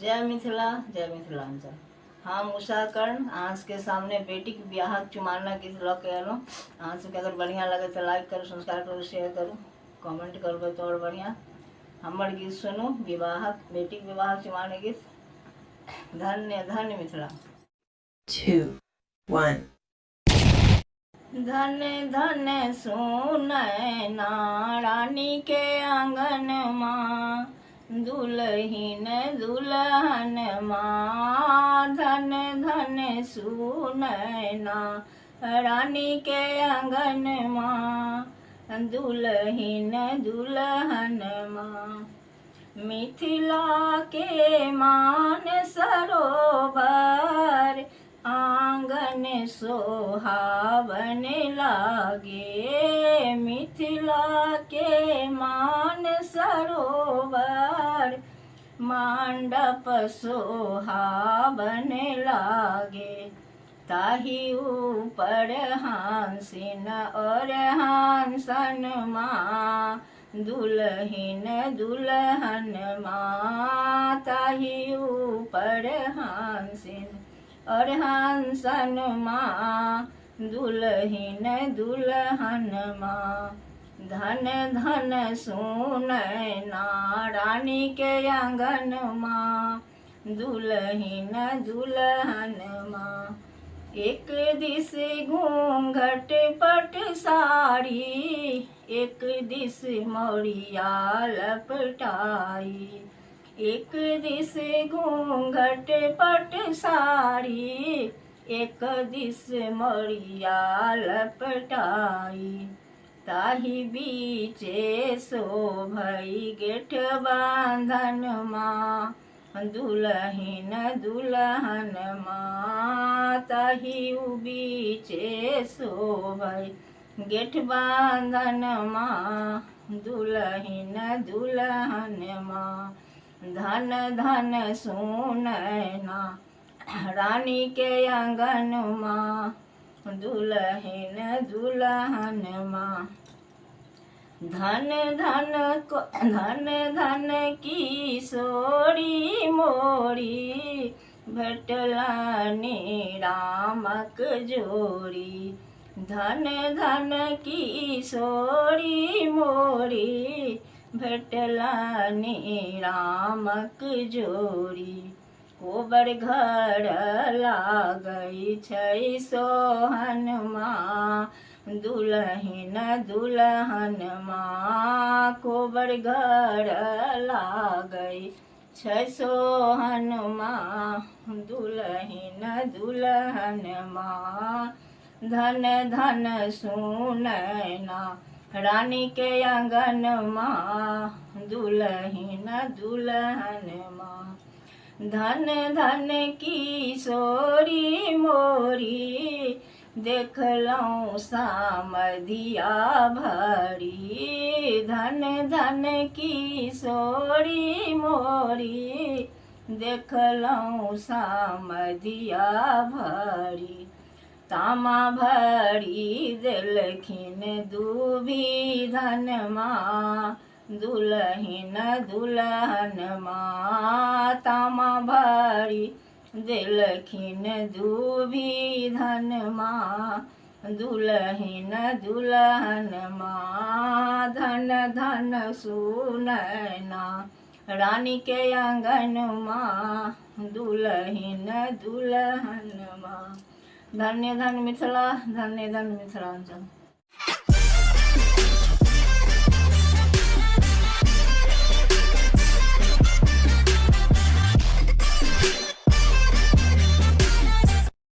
जय मिथिला जय मिथिलांचल। हम उषा कर्ण आज के सामने बेटी के ब्याह चुमाना गीत लग के अलो। आज के अगर बढ़िया लगे तो लाइक करो, सब्सक्राइब करो, शेयर करो, कमेंट करबे तो और बढ़िया। हमर गीत सुनो, विवाह बेटी के विवाह चुमाने गीत। धन्य धन्य मिथिला। 2, 1 धन धन सोनैना रानी के आंगन माँ, दुल्हीन दुल्हन माँ। धन धन सुनैना रानी के आंगन माँ, दुल्हीन दुल्हन माँ। मिथिला के मान सरोवर, आंगन सोहावन लागे। मिथिला के मान सरोवर, मंडप सोहावन लागे। ताही ऊपर हंसिन और हंसन माँ, दुल्हीन दुल्हन माँ। ताही ऊपर हंसिन और हंसन माँ, दुल्हीन दुल्हन माँ। धन धन सुनैना रानी के आंगन माँ, दुल्हीन दुल्हन माँ। एक दिस घूंघट पट साड़ी, एक दिस मौरिया लपटाई। एक दिस घूंघट पट साड़ी, एक दिस मौरिया लपटाई। ताही बीचे शोभई गेठ बांधन माँ, दुल्हीन दुल्हन माँ। ताही बीचे शोभई गेठ बांधन माँ, दुल्हीन दुल्हन माँ। धन धन सुनैना रानी के आंगन माँ, दुल्हीन दुल्हन माँ। धन धन धन किशोरी मोरी, भेटलनि रामक जोरी। धन धन किशोरी मोरी, भेटलनि रामक जोरी। कोबर घर लागै छै सोहन माँ, दुल्हीन दुल्हन माँ। कोबर घर लागै छै सोहन माँ, दुल्हीन दुल्हन माँ। धन धन सुनैना रानी के आंगन माँ, दुल्हीन दुल्हन माँ। धन धन किशोरी मोरी, देखलौं सामधिया भरी। धन धन किशोरी मोरी, देखलौं सामधिया भरी। तामा भरी देलखिन दूभी धन माँ, दुल्हीन दुल्हन माँ। तामा भरी देलखिन दूभी धन माँ, दुल्हीन दुल्हन माँ। धन धन सुनैना रानी के आंगन माँ, दुल्हीन दुल्हन माँ। धन्य धन्य मिथिला, धन्य धन्य मिथिलांचल।